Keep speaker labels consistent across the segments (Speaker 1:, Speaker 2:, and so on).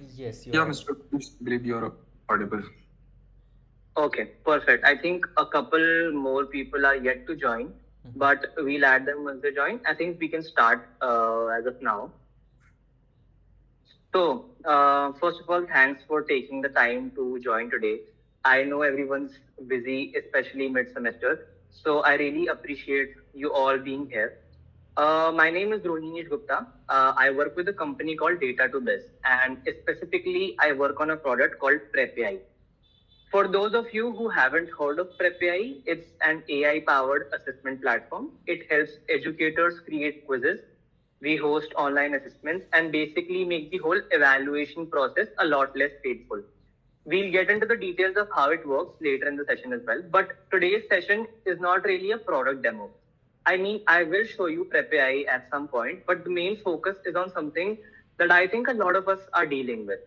Speaker 1: Yes, you
Speaker 2: Yeah,
Speaker 1: are.
Speaker 2: Mr. Piyush, I believe you're audible.
Speaker 3: Okay, perfect. I think a couple more people are yet to join, but we'll add them once they join. I think we can start as of now. So, first of all, thanks for taking the time to join today. I know everyone's busy, especially mid semester. So, I really appreciate you all being here. My name is Rohini Gupta. I work with a company called Data to Biz, and specifically, I work on a product called PrepAI. For those of you who haven't heard of PrepAI, it's an AI powered assessment platform. It helps educators create quizzes. We host online assessments and basically make the whole evaluation process a lot less painful. We'll get into the details of how it works later in the session as well. But today's session is not really a product demo. I mean, I will show you PrepAI at some point, but the main focus is on something that I think a lot of us are dealing with,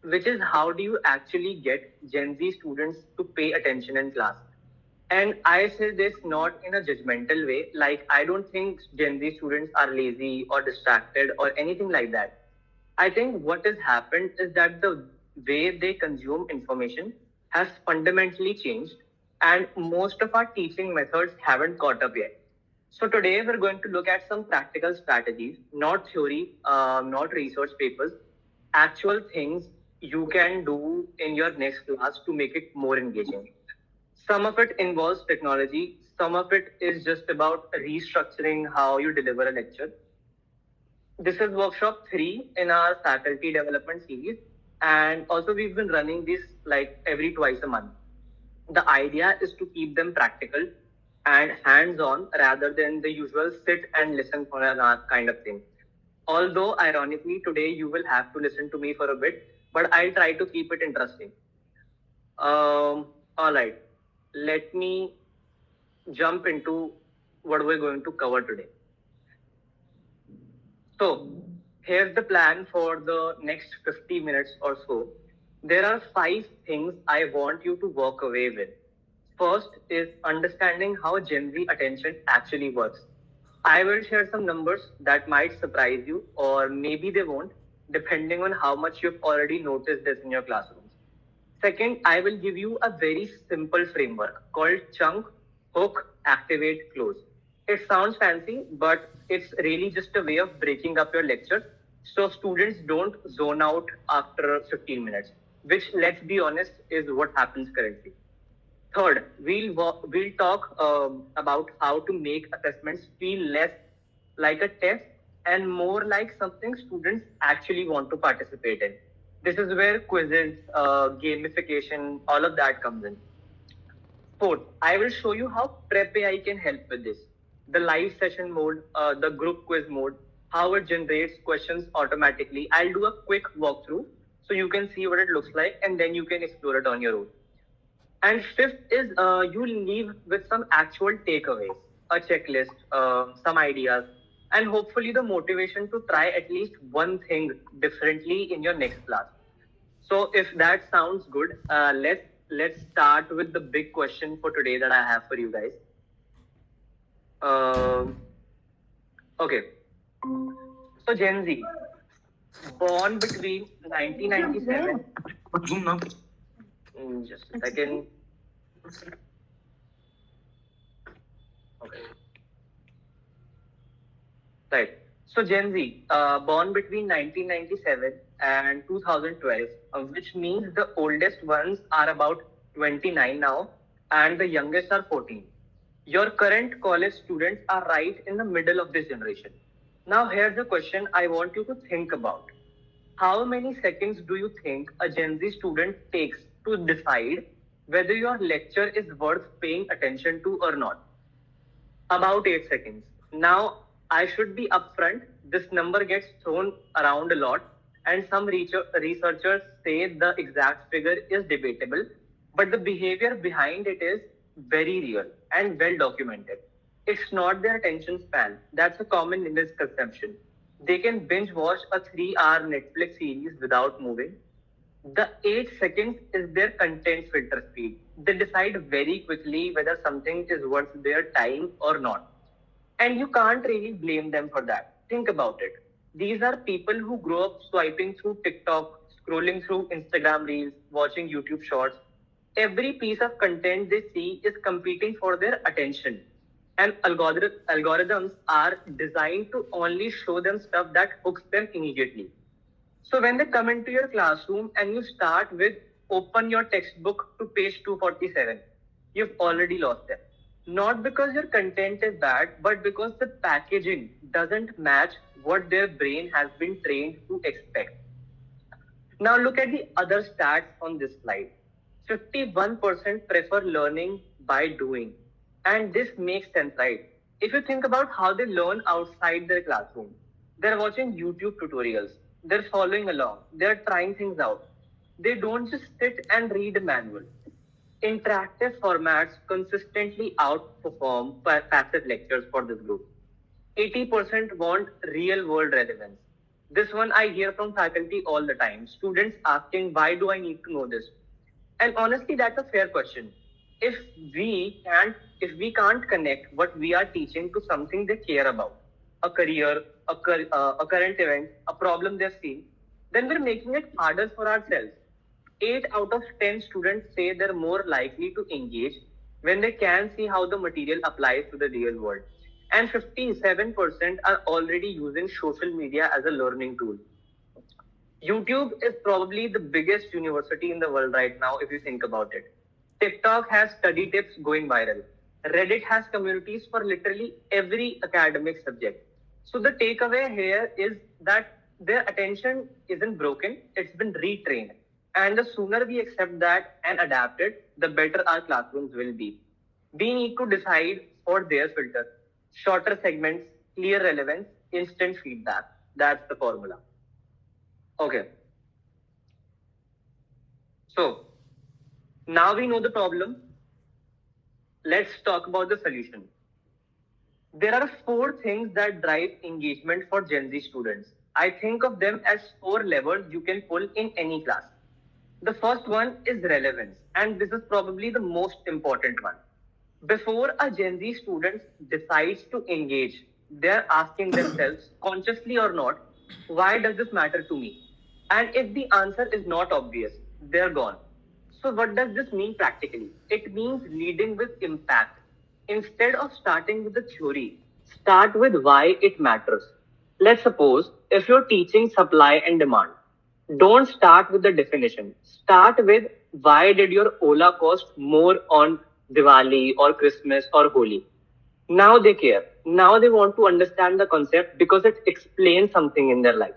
Speaker 3: which is how do you actually get Gen Z students to pay attention in class? And I say this not in a judgmental way. Like, I don't think Gen Z students are lazy or distracted or anything like that. I think what has happened is that the way they consume information has fundamentally changed, and most of our teaching methods haven't caught up yet. So today we're going to look at some practical strategies, not theory, not research papers, actual things you can do in your next class to make it more engaging. Some of it involves technology. Some of it is just about restructuring how you deliver a lecture. This is workshop 3 in our faculty development series. And also we've been running this like every twice a month. The idea is to keep them practical and hands-on rather than the usual sit and listen for an hour kind of thing. Although ironically today you will have to listen to me for a bit, but I'll try to keep it interesting. All right, let me jump into what we're going to cover today. So, here's the plan for the next 50 minutes or so. There are 5 things I want you to walk away with. First is understanding how Gen Z attention actually works. I will share some numbers that might surprise you, or maybe they won't, depending on how much you've already noticed this in your classrooms. Second, I will give you a very simple framework called chunk, hook, activate, close. It sounds fancy, but it's really just a way of breaking up your lecture so students don't zone out after 15 minutes, which, let's be honest, is what happens currently. Third, we'll talk about how to make assessments feel less like a test and more like something students actually want to participate in. This is where quizzes, gamification, all of that comes in. Fourth, I will show you how PrepAI can help with this. The live session mode, the group quiz mode, how it generates questions automatically. I'll do a quick walkthrough so you can see what it looks like and then you can explore it on your own. And fifth is you leave with some actual takeaways, a checklist, some ideas, and hopefully the motivation to try at least one thing differently in your next class. So if that sounds good, let's start with the big question for today that I have for you guys. Um, okay, so Gen Z, born between 1997.
Speaker 2: Zoom now.
Speaker 3: Just a second. Okay. Right. So Gen Z, born between 1997 and 2012, which means the oldest ones are about 29 now, and the youngest are 14. Your current college students are right in the middle of this generation. Now, here's a question I want you to think about. How many seconds do you think a Gen Z student takes to decide whether your lecture is worth paying attention to or not? About 8 seconds. Now, I should be upfront. This number gets thrown around a lot, and some researchers say the exact figure is debatable, but the behavior behind it is very real and well documented. It's not their attention span. That's a common misconception. They can binge watch a 3 hour Netflix series without moving. The 8 seconds is their content filter speed. They decide very quickly whether something is worth their time or not. And you can't really blame them for that. Think about it. These are people who grow up swiping through TikTok, scrolling through Instagram reels, watching YouTube shorts. Every piece of content they see is competing for their attention. And algorithms are designed to only show them stuff that hooks them immediately. So when they come into your classroom and you start with open your textbook to page 247, you've already lost them. Not because your content is bad, but because the packaging doesn't match what their brain has been trained to expect. Now look at the other stats on this slide. 51% prefer learning by doing. And this makes sense, right? If you think about how they learn outside their classroom, they're watching YouTube tutorials, they're following along, they're trying things out. They don't just sit and read a manual. Interactive formats consistently outperform passive lectures for this group. 80% want real world relevance. This one I hear from faculty all the time. Students asking, why do I need to know this? And honestly, that's a fair question. If we can't, if we can't connect what we are teaching to something they care about, a career, a current event, a problem they've seen, then we're making it harder for ourselves. 8 out of 10 students say they're more likely to engage when they can see how the material applies to the real world. And 57% are already using social media as a learning tool. YouTube is probably the biggest university in the world right now, if you think about it. TikTok has study tips going viral. Reddit has communities for literally every academic subject. So the takeaway here is that their attention isn't broken, it's been retrained. And the sooner we accept that and adapt it, the better our classrooms will be. We need to decide for their filter. Shorter segments, clear relevance, instant feedback. That's the formula. Okay. So now we know the problem. Let's talk about the solution. There are 4 things that drive engagement for Gen Z students. I think of them as 4 levers you can pull in any class. The first one is relevance, and this is probably the most important one. Before a Gen Z student decides to engage, they're asking themselves, consciously or not, why does this matter to me? And if the answer is not obvious, they're gone. So, what does this mean practically? It means leading with impact. Instead of starting with the theory, start with why it matters. Let's suppose if you're teaching supply and demand, don't start with the definition. Start with why did your Ola cost more on Diwali or Christmas or Holi? Now they care. Now they want to understand the concept because it explains something in their life.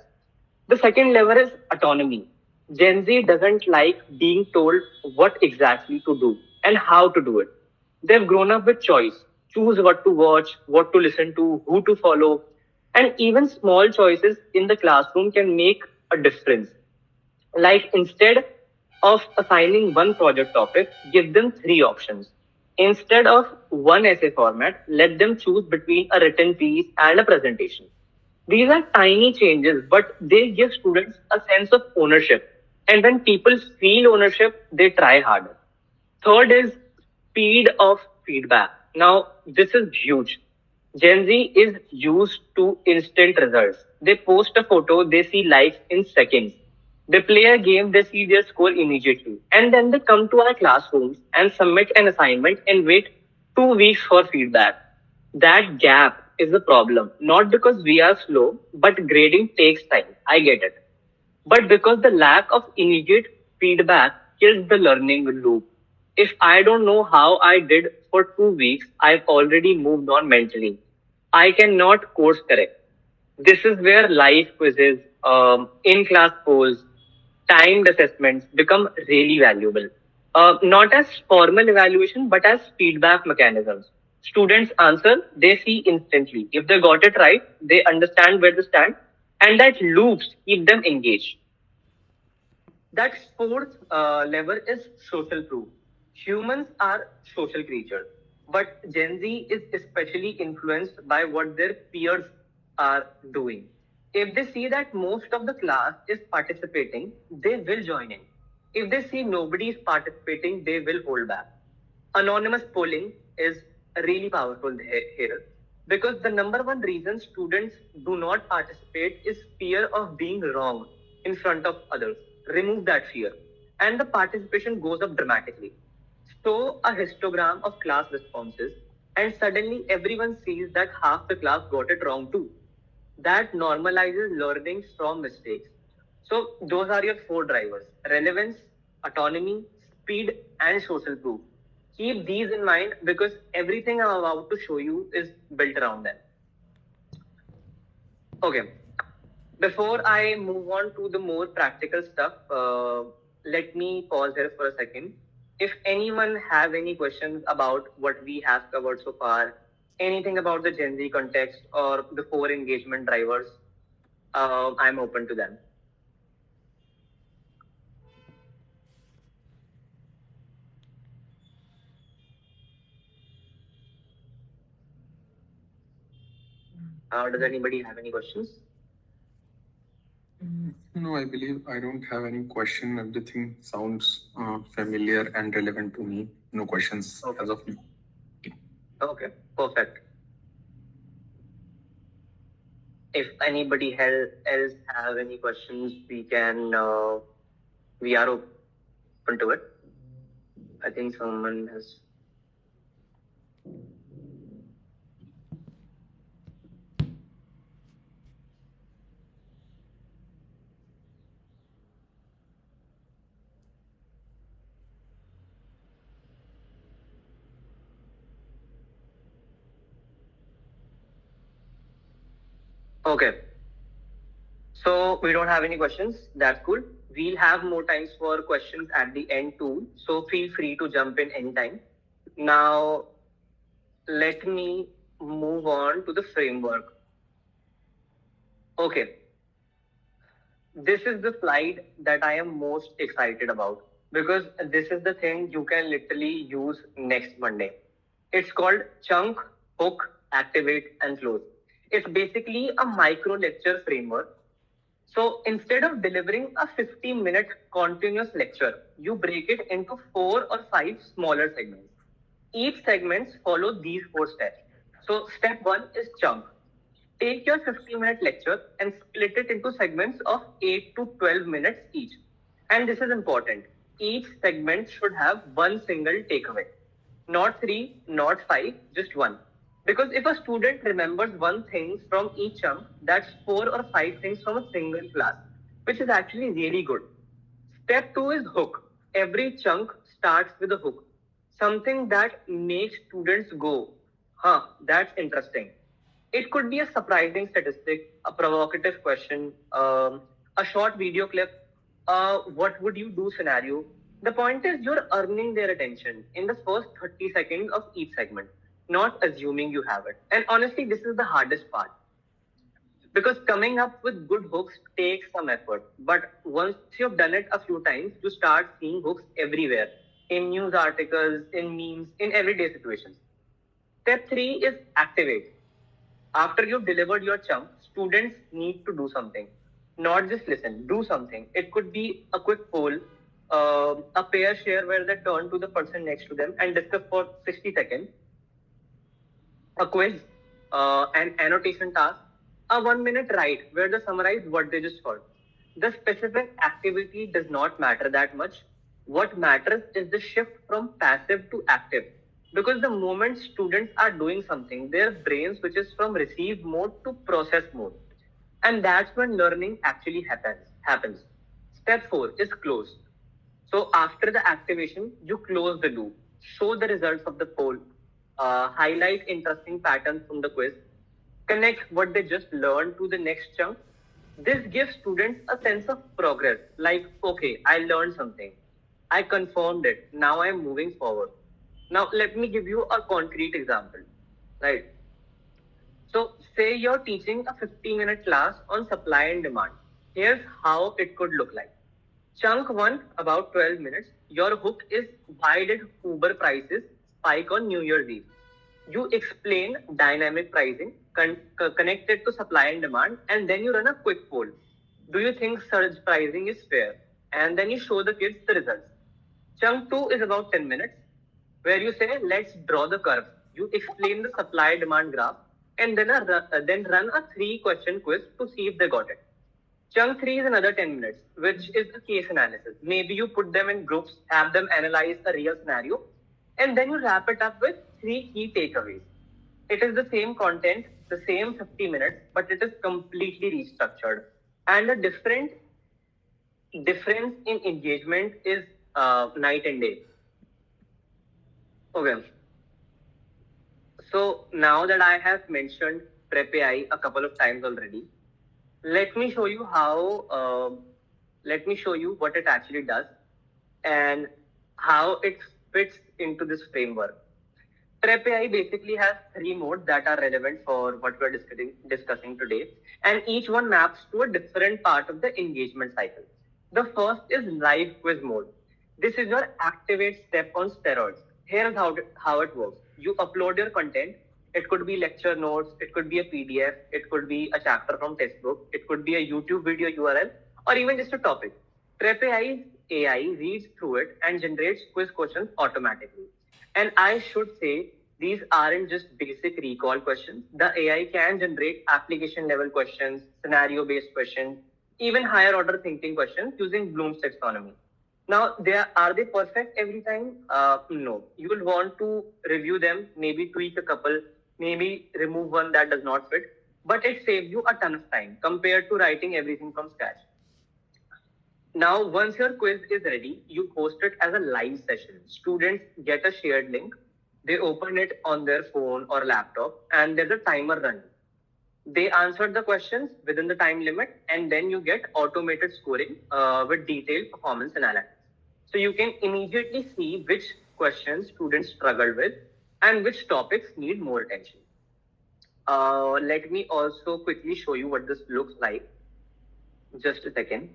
Speaker 3: The second level is autonomy. Gen Z doesn't like being told what exactly to do and how to do it. They've grown up with choice. Choose what to watch, what to listen to, who to follow. And even small choices in the classroom can make a difference. Like instead of assigning one project topic, give them 3 options. Instead of one essay format, let them choose between a written piece and a presentation. These are tiny changes, but they give students a sense of ownership. And when people feel ownership, they try harder. Third is speed of feedback. Now, this is huge. Gen Z is used to instant results. They post a photo, they see likes in seconds. They play a game, they see their score immediately. And then they come to our classrooms and submit an assignment and wait 2 weeks for feedback. That gap is the problem. Not because we are slow, but grading takes time. I get it. But because the lack of immediate feedback kills the learning loop. If I don't know how I did for 2 weeks, I've already moved on mentally. I cannot course correct. This is where live quizzes, in-class polls, timed assessments become really valuable. Not as formal evaluation, but as feedback mechanisms. Students answer, they see instantly. If they got it right, they understand where they stand, and that loops keep them engaged. That fourth level is social proof. Humans are social creatures, but Gen Z is especially influenced by what their peers are doing. If they see that most of the class is participating, they will join in. If they see nobody is participating, they will hold back. Anonymous polling is really powerful here because the number one reason students do not participate is fear of being wrong in front of others. remove that fear, and the participation goes up dramatically. Show a histogram of class responses, and suddenly everyone sees that half the class got it wrong too. That normalizes learning from mistakes. So, those are your four drivers: relevance, autonomy, speed, and social proof. Keep these in mind because everything I'm about to show you is built around them. Okay, before I move on to the more practical stuff, let me pause here for a second. If anyone have any questions about what we have covered so far, anything about the Gen Z context or the four engagement drivers, I'm open to them. Does anybody have any questions?
Speaker 2: No, I believe I don't have any question. Everything sounds familiar and relevant to me. No questions as of now.
Speaker 3: Okay, perfect. If anybody else have any questions, we are open to it. I think someone has. Okay. So we don't have any questions. That's cool. We'll have more times for questions at the end too. So feel free to jump in anytime. Now, let me move on to the framework. Okay. This is the slide that I am most excited about because this is the thing you can literally use next Monday. It's called chunk, hook, activate, and close. It's basically a micro lecture framework. So instead of delivering a 50-minute continuous lecture, you break it into 4 or 5 smaller segments. Each segments follow these 4 steps. So step 1 is chunk. Take your 50-minute lecture and split it into segments of 8 to 12 minutes each. And this is important. Each segment should have one single takeaway. Not 3, not 5, just one. Because if a student remembers one thing from each chunk, that's 4 or 5 things from a single class, which is actually really good. Step 2 is hook. Every chunk starts with a hook. Something that makes students go, huh, that's interesting. It could be a surprising statistic, a provocative question, a short video clip, what would you do scenario. The point is you're earning their attention in the first 30 seconds of each segment, not assuming you have it. And honestly, this is the hardest part because coming up with good hooks takes some effort. But once you've done it a few times, you start seeing hooks everywhere in news articles, in memes, in everyday situations. Step 3 is activate. After you've delivered your chunk, students need to do something. Not just listen, do something. It could be a quick poll, a pair share where they turn to the person next to them and discuss for 60 seconds, a quiz, an annotation task, a 1 minute write where they summarize what they just heard. The specific activity does not matter that much. What matters is the shift from passive to active. Because the moment students are doing something, their brain switches from receive mode to process mode. And that's when learning actually happens. Step 4 is close. So after the activation, you close the loop, show the results of the poll, highlight interesting patterns from the quiz, connect what they just learned to the next chunk. This gives students a sense of progress, like, okay, I learned something. I confirmed it. Now I'm moving forward. Now let me give you a concrete example. Right. So say you're teaching a 15-minute class on supply and demand. Here's how it could look like. Chunk 1, about 12 minutes. Your hook is why did Uber prices spike on New Year's Eve? You explain dynamic pricing, connected to supply and demand, and then you run a quick poll. Do you think surge pricing is fair? And then you show the kids the results. Chunk 2 is about 10 minutes, where you say, let's draw the curve. You explain the supply demand graph and then run a 3-question quiz to see if they got it. Chunk 3 is another 10 minutes, which is a case analysis. Maybe you put them in groups, have them analyze a real scenario, and then you wrap it up with three key takeaways. It is the same content, the same 50 minutes, but it is completely restructured. And the difference in engagement is night and day. Okay, so now that I have mentioned PrepAI a couple of times already, let me show you how. Let me show you what it actually does and how it fits into this framework. PrepAI basically has three modes that are relevant for what we're discussing today, and each one maps to a different part of the engagement cycle. The first is live quiz mode. This is your activate step on steroids. Here's how it works. You upload your content. It could be lecture notes, it could be a PDF, it could be a chapter from textbook, it could be a YouTube video URL, or even just a topic. PrepAI's AI reads through it and generates quiz questions automatically. And I should say, these aren't just basic recall questions. The AI can generate application level questions, scenario based questions, even higher order thinking questions using Bloom's taxonomy. Now, are they perfect every time? No. You will want to review them, maybe tweak a couple, maybe remove one that does not fit, but it saves you a ton of time compared to writing everything from scratch. Now, once your quiz is ready, you host it as a live session. Students get a shared link, they open it on their phone or laptop, and there's a timer running. They answered the questions within the time limit, and then you get automated scoring with detailed performance analysis. So you can immediately see which questions students struggled with and which topics need more attention. Let me also quickly show you what this looks like. Just a second.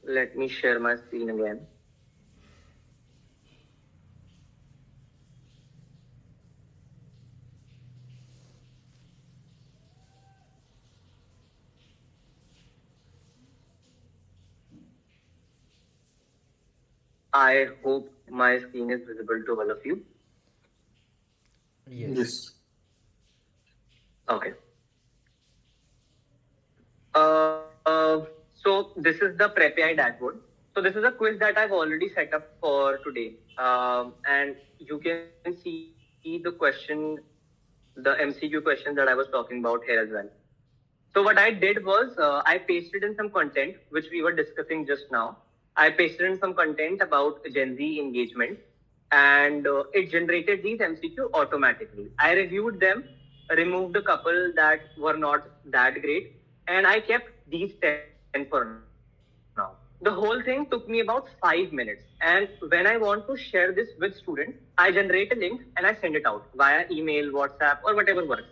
Speaker 3: Let me share my screen again. I hope my screen is visible to all of you.
Speaker 1: Yes.
Speaker 2: Yes.
Speaker 3: Okay. So this is the PrepAI dashboard. So this is a quiz that I've already set up for today. And you can see the the MCQ questions that I was talking about here as well. So what I did was I pasted in some content which we were discussing just now. I pasted in some content about Gen Z engagement, and it generated these MCQ automatically. I reviewed them, removed a couple that were not that great, and I kept these 10 for now. The whole thing took me about 5 minutes. And when I want to share this with students, I generate a link and I send it out via email, WhatsApp, or whatever works.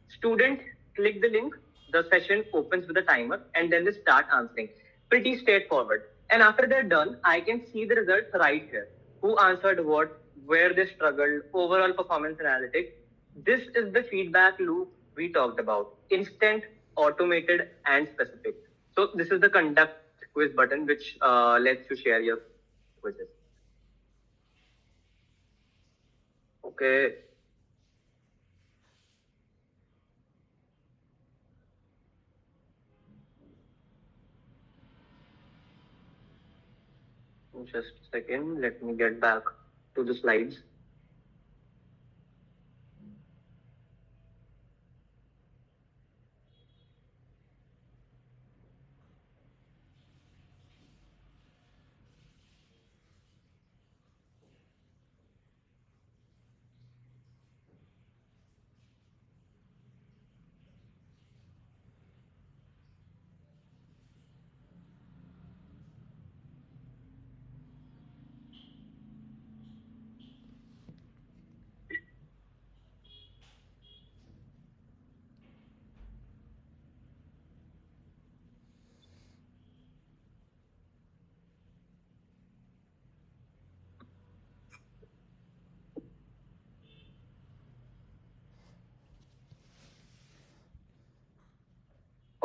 Speaker 3: Student click the link, the session opens with a timer, and then they start answering. Pretty straightforward. And after they're done, I can see the results right here. Who answered what, where they struggled, overall performance analytics. This is the feedback loop we talked about. Instant, automated, and specific. So this is the conduct quiz button, which lets you share your quizzes. Okay, just a second. Let me get back to the slides.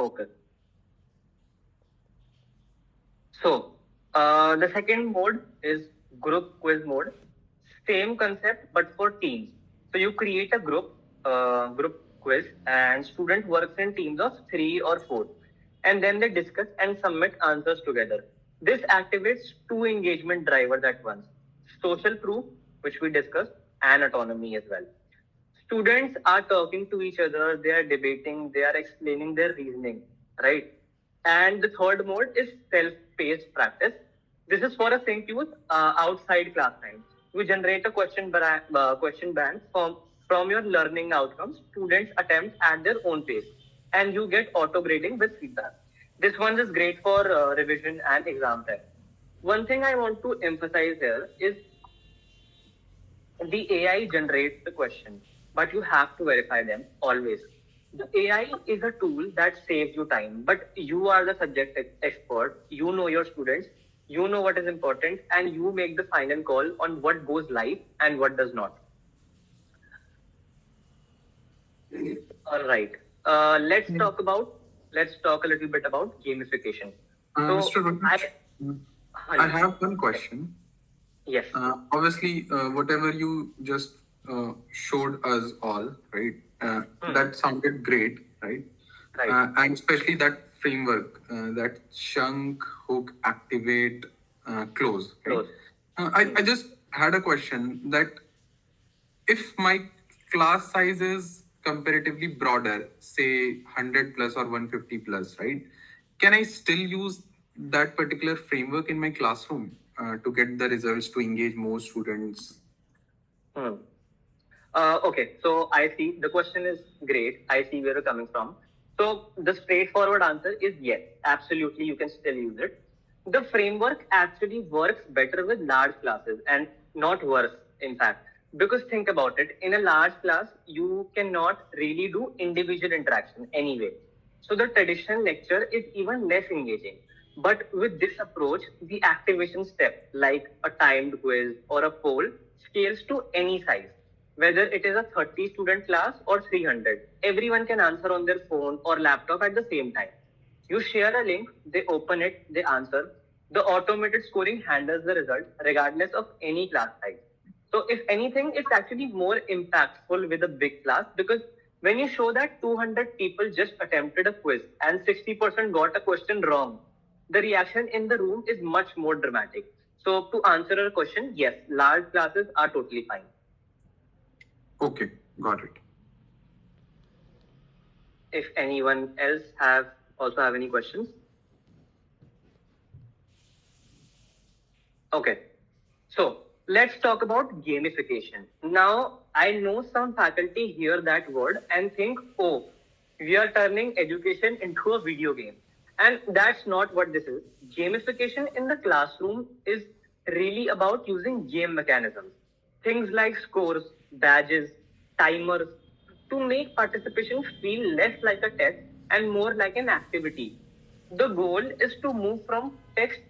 Speaker 3: focus. So, the second mode is group quiz mode. Same concept, but for teams. So you create a group quiz, and student works in teams of 3 or 4, and then they discuss and submit answers together. This activates two engagement drivers at once: social proof, which we discussed, and autonomy as well. Students are talking to each other, they are debating, they are explaining their reasoning, right? And the third mode is self-paced practice. This is for a sync use outside class time. You generate a question bank from your learning outcomes. Students attempt at their own pace, and you get auto grading with feedback. This one is great for revision and exam prep. One thing I want to emphasize here is the AI generates the question, but you have to verify them always. The AI is a tool that saves you time, but you are the subject expert. You know your students, you know what is important, and you make the final call on what goes live and what does not. All right. Let's talk a little bit about gamification.
Speaker 2: Mr. Ramesh, I have one question.
Speaker 3: Yes.
Speaker 2: Obviously, whatever you just showed us all, right? That sounded great, right?
Speaker 3: Right.
Speaker 2: And especially that framework, that chunk, hook, activate, close. Right?
Speaker 3: Close.
Speaker 2: I just had a question that if my class size is comparatively broader, say 100 plus or 150 plus, right? Can I still use that particular framework in my classroom to get the results to engage more students?
Speaker 3: Okay, so I see the question is great. I see where you're coming from. So the straightforward answer is yes, absolutely, you can still use it. The framework actually works better with large classes and not worse, in fact. Because think about it, in a large class, you cannot really do individual interaction anyway. So the traditional lecture is even less engaging. But with this approach, the activation step, like a timed quiz or a poll, scales to any size. Whether it is a 30 student class or 300, everyone can answer on their phone or laptop at the same time. You share a link, they open it, they answer. The automated scoring handles the result regardless of any class size. So if anything, it's actually more impactful with a big class because when you show that 200 people just attempted a quiz and 60% got a question wrong, the reaction in the room is much more dramatic. So to answer your question, yes, large classes are totally fine.
Speaker 2: Okay, got it.
Speaker 3: If anyone else also have any questions? Okay, so let's talk about gamification. Now, I know some faculty hear that word and think, oh, we are turning education into a video game. And that's not what this is. Gamification in the classroom is really about using game mechanisms. Things like scores, badges, timers, to make participation feel less like a test and more like an activity. The goal is to move from test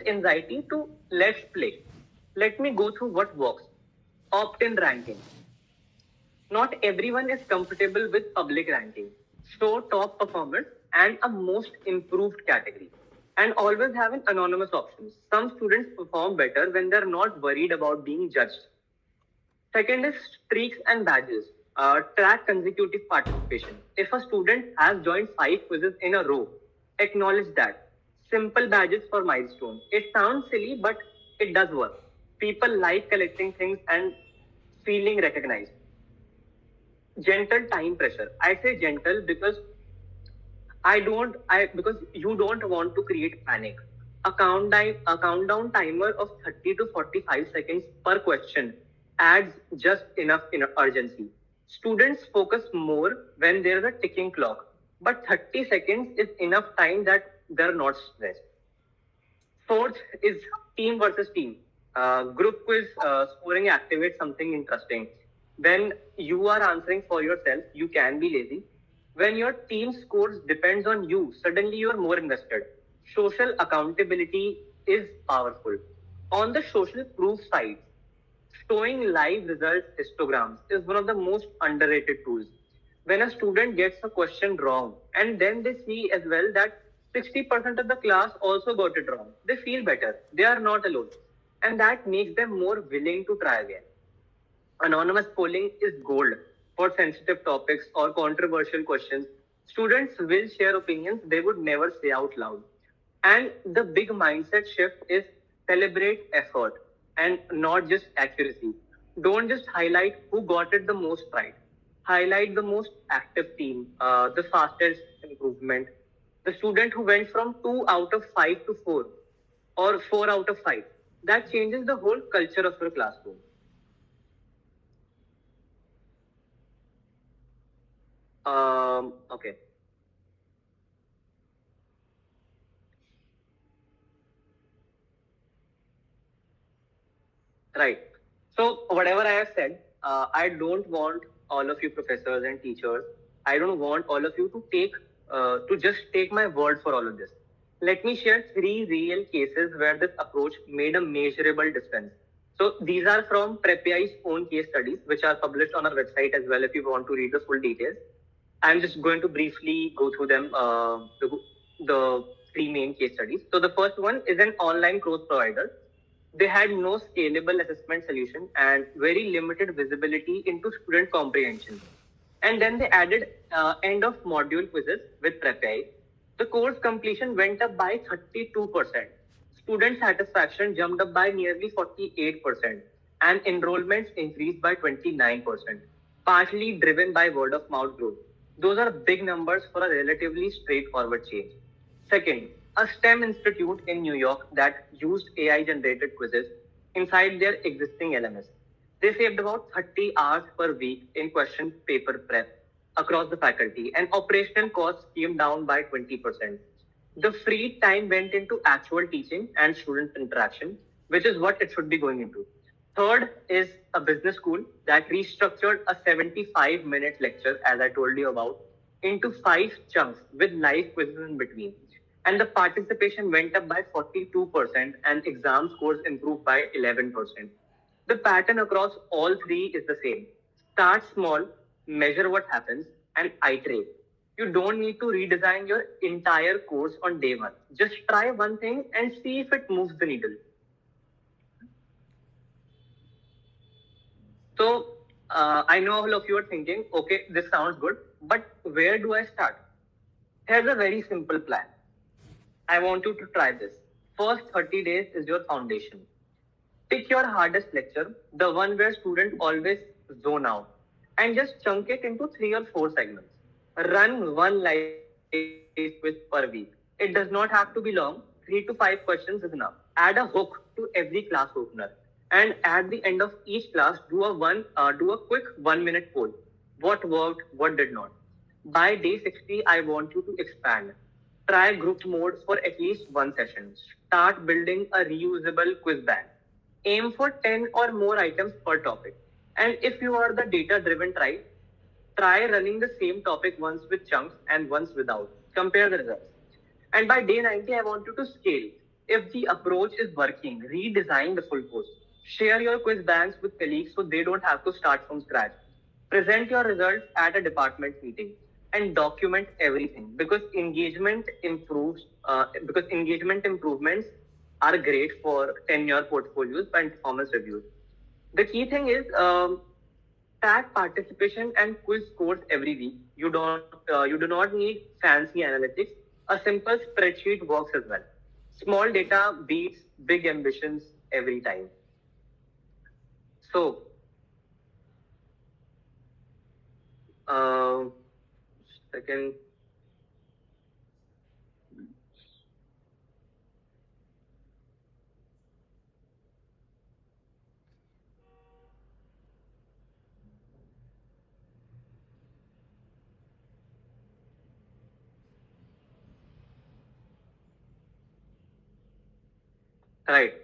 Speaker 3: anxiety to let's play. Let me go through what works. Opt-in ranking. Not everyone is comfortable with public ranking. So top performers and a most improved category. And always have an anonymous option. Some students perform better when they're not worried about being judged. Second is streaks and badges. Track consecutive participation. If a student has joined 5 quizzes in a row, acknowledge that. Simple badges for milestone. It sounds silly, but it does work. People like collecting things and feeling recognized. Gentle time pressure. I say gentle because because you don't want to create panic. A countdown timer of 30 to 45 seconds per question adds just enough urgency. Students focus more when there's a ticking clock, but 30 seconds is enough time that they're not stressed. Fourth is team versus team. Group quiz scoring activates something interesting. When you are answering for yourself, you can be lazy. When your team scores depends on you, suddenly you are more invested. Social accountability is powerful. On the social proof side, showing live results histograms is one of the most underrated tools. When a student gets a question wrong and then they see as well that 60% of the class also got it wrong, they feel better. They are not alone. And that makes them more willing to try again. Anonymous polling is gold for sensitive topics or controversial questions. Students will share opinions they would never say out loud. And the big mindset shift is celebrate effort and not just accuracy. Don't just highlight who got it the most right. Highlight the most active team, the fastest improvement, the student who went from 2 out of 5 to 4 or 4 out of 5. That changes the whole culture of your classroom. Okay, right. So whatever I have said, I don't want all of you professors and teachers. I don't want all of you to just take my word for all of this. Let me share three real cases where this approach made a measurable difference. So these are from PrepAI's own case studies, which are published on our website as well. If you want to read the full details, I'm just going to briefly go through them. The three main case studies. So the first one is an online course provider. They had no scalable assessment solution and very limited visibility into student comprehension. And then they added end of module quizzes with PrepAI. The course completion went up by 32%. Student satisfaction jumped up by nearly 48%, and enrollments increased by 29%, partly driven by word of mouth growth. Those are big numbers for a relatively straightforward change. Second, a STEM institute in New York that used AI generated quizzes inside their existing LMS. They saved about 30 hours per week in question paper prep across the faculty, and operational costs came down by 20%. The free time went into actual teaching and student interaction, which is what it should be going into. Third is a business school that restructured a 75-minute lecture, as I told you about, into five chunks with live quizzes in between. And the participation went up by 42% and exam scores improved by 11%. The pattern across all three is the same. Start small, measure what happens, and iterate. You don't need to redesign your entire course on day one. Just try one thing and see if it moves the needle. So, I know all of you are thinking, okay, this sounds good, but where do I start? Here's a very simple plan. I want you to try this. First 30 days is your foundation. Pick your hardest lecture, the one where students always zone out, and just chunk it into 3 or 4 segments. Run one live quiz per week. It does not have to be long. 3 to 5 questions is enough. Add a hook to every class opener, and at the end of each class, do a quick 1 minute poll. What worked? What did not? By day 60, I want you to expand. Try group mode for at least one session. Start building a reusable quiz bank. Aim for 10 or more items per topic. And if you are the data driven tribe, try running the same topic once with chunks and once without. Compare the results. And by day 90, I want you to scale. If the approach is working, redesign the full course. Share your quiz banks with colleagues so they don't have to start from scratch. Present your results at a department meeting and document everything because engagement improvements are great for tenure portfolios and performance reviews. The key thing is track participation and quiz scores every week. You do not need fancy analytics. A simple spreadsheet works as well. Small data beats big ambitions every time. So, uh, second, right.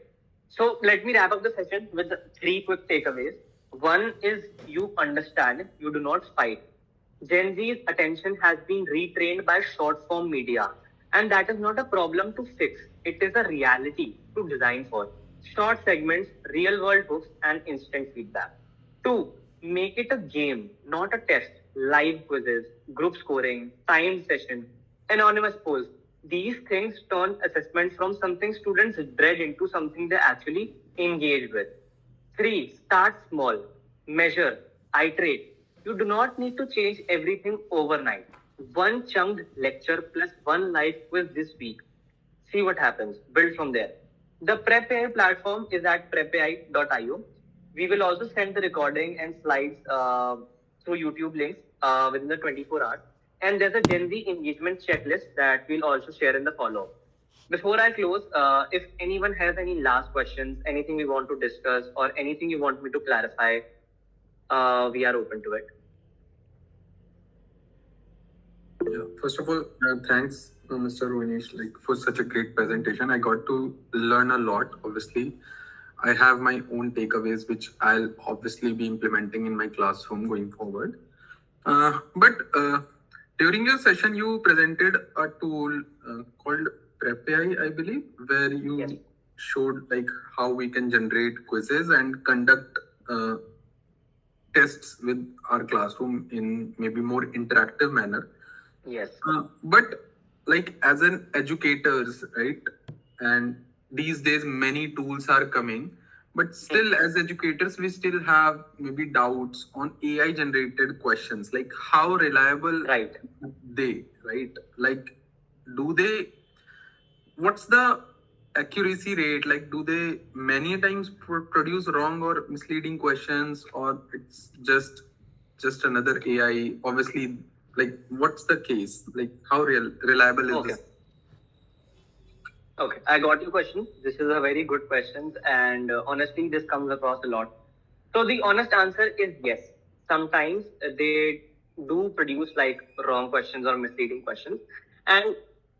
Speaker 3: So let me wrap up the session with three quick takeaways. One is you understand, you do not fight. Gen Z's attention has been retrained by short form media, and that is not a problem to fix. It is a reality to design for. Short segments, real world hooks, and instant feedback. Two, make it a game, not a test. live quizzes, group scoring, timed session, anonymous polls. These things turn assessment from something students dread into something they actually engage with. Three, start small, measure, iterate. You do not need to change everything overnight. One chunked lecture plus one live quiz this week. See what happens. Build from there. The PrepAI platform is at prepai.io. We will also send the recording and slides through YouTube links within the 24 hours. And there's a Gen Z engagement checklist that we'll also share in the follow-up. Before I close, if anyone has any last questions, anything we want to discuss, or anything you want me to clarify, we are open to it.
Speaker 2: Yeah. First of all, thanks, Mr. Rohinish, like for such a great presentation. I got to learn a lot. Obviously, I have my own takeaways, which I'll obviously be implementing in my classroom going forward. But during your session, you presented a tool called PrepAI, I believe, where you
Speaker 3: Yes.
Speaker 2: showed like how we can generate quizzes and conduct tests with our classroom in maybe more interactive manner.
Speaker 3: Yes.
Speaker 2: But like as an educators, right? And these days many tools are coming, but still as educators we still have maybe doubts on AI generated questions. Like how reliable
Speaker 3: Right.
Speaker 2: they, right? Like do they, what's the accuracy rate? Like do they many times produce wrong or misleading questions, or it's just another AI? Obviously, like what's the case? Like how reliable is
Speaker 3: Okay.
Speaker 2: this?
Speaker 3: Okay, I got your question. This is a very good question, and honestly, this comes across a lot. So the honest answer is yes. Sometimes they do produce like wrong questions or misleading questions, and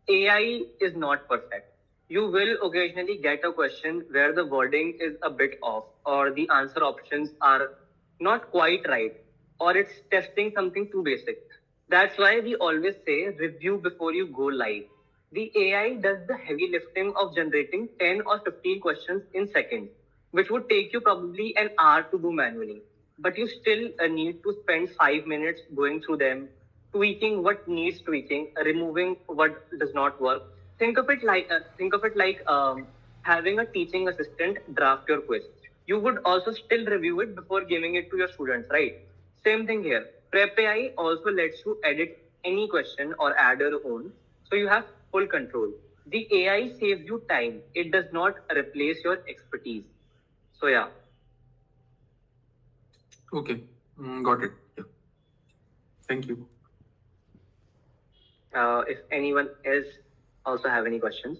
Speaker 3: AI is not perfect. You will occasionally get a question where the wording is a bit off, or the answer options are not quite right, or it's testing something too basic. That's why we always say review before you go live. The AI does the heavy lifting of generating 10 or 15 questions in seconds, which would take you probably an hour to do manually. But you still need to spend 5 minutes going through them, tweaking what needs tweaking, removing what does not work. Think of it like having a teaching assistant draft your quiz. You would also still review it before giving it to your students, right? Same thing here. PrepAI also lets you edit any question or add your own, so you have full control. The AI saves you time. It does not replace your expertise. So yeah.
Speaker 2: Okay, got it. Yeah, thank you.
Speaker 3: If anyone else also have any questions.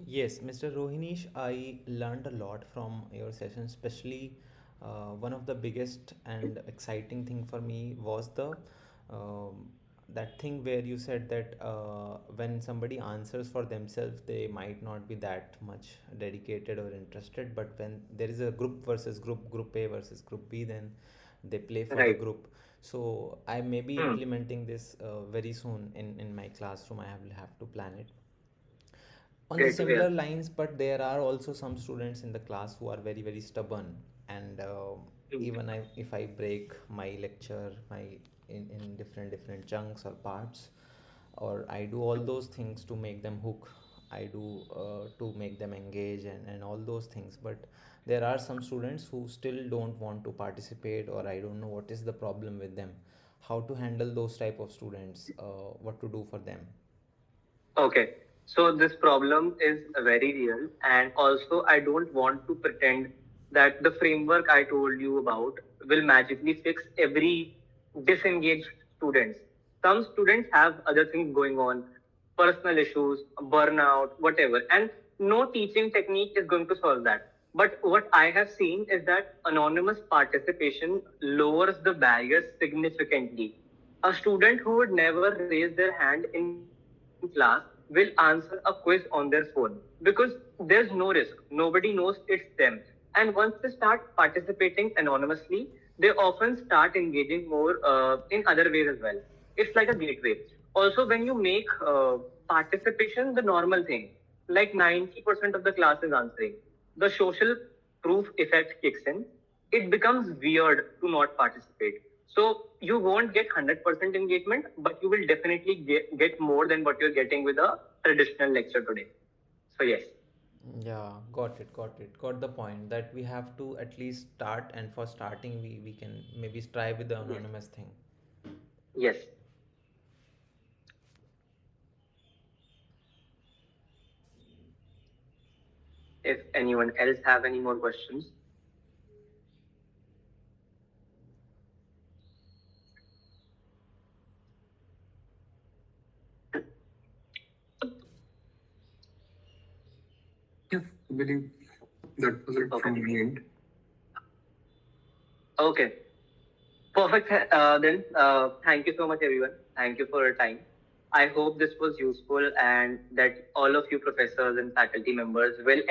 Speaker 1: Yes, Mr. Rohinish, I learned a lot from your session, especially one of the biggest and exciting thing for me was the that thing where you said that when somebody answers for themselves, they might not be that much dedicated or interested, but when there is a group versus group, group A versus group B, then they play for the
Speaker 3: Right.
Speaker 1: group. So I may be
Speaker 3: Hmm.
Speaker 1: implementing this very soon in my classroom. I have to plan it on the
Speaker 3: Great to hear.
Speaker 1: similar lines, but there are also some students in the class who are very stubborn, and
Speaker 3: Hmm.
Speaker 1: even if I break my lecture my in different chunks or parts, or I do all those things to make them hook, I do to make them engage, and all those things, but there are some students who still don't want to participate, or I don't know what is the problem with them, how to handle those type of students, what to do for them.
Speaker 3: Okay. So this problem is very real. And also, I don't want to pretend that the framework I told you about will magically fix every disengaged students. Some students have other things going on, personal issues, burnout, whatever. And no teaching technique is going to solve that. But what I have seen is that anonymous participation lowers the barriers significantly. A student who would never raise their hand in class will answer a quiz on their phone because there's no risk. Nobody knows it's them. And once they start participating anonymously, they often start engaging more in other ways as well. It's like a gateway. Also, when you make participation the normal thing, like 90% of the class is answering, the social proof effect kicks in. It becomes weird to not participate. So you won't get 100% engagement, but you will definitely get more than what you're getting with a traditional lecture today. So yes,
Speaker 1: Yeah, got the point that we have to at least start, and for starting, we can maybe strive with the
Speaker 3: yes,
Speaker 1: anonymous thing.
Speaker 3: yes. If anyone else have any more questions,
Speaker 2: Yeah, I believe that was it
Speaker 3: okay,
Speaker 2: from my end.
Speaker 3: okay. Perfect. Then, thank you so much, everyone. Thank you for your time. I hope this was useful and that all of you professors and faculty members will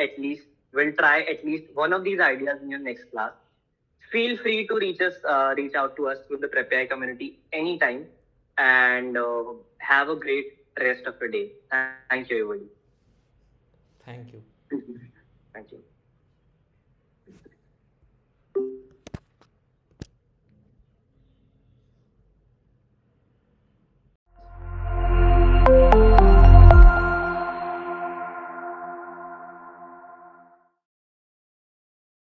Speaker 3: try at least one of these ideas in your next class. Feel free to reach out to us through the PrepAI community anytime, and have a great rest of your day. Thank you, everybody.
Speaker 1: Thank you.
Speaker 3: Thank you.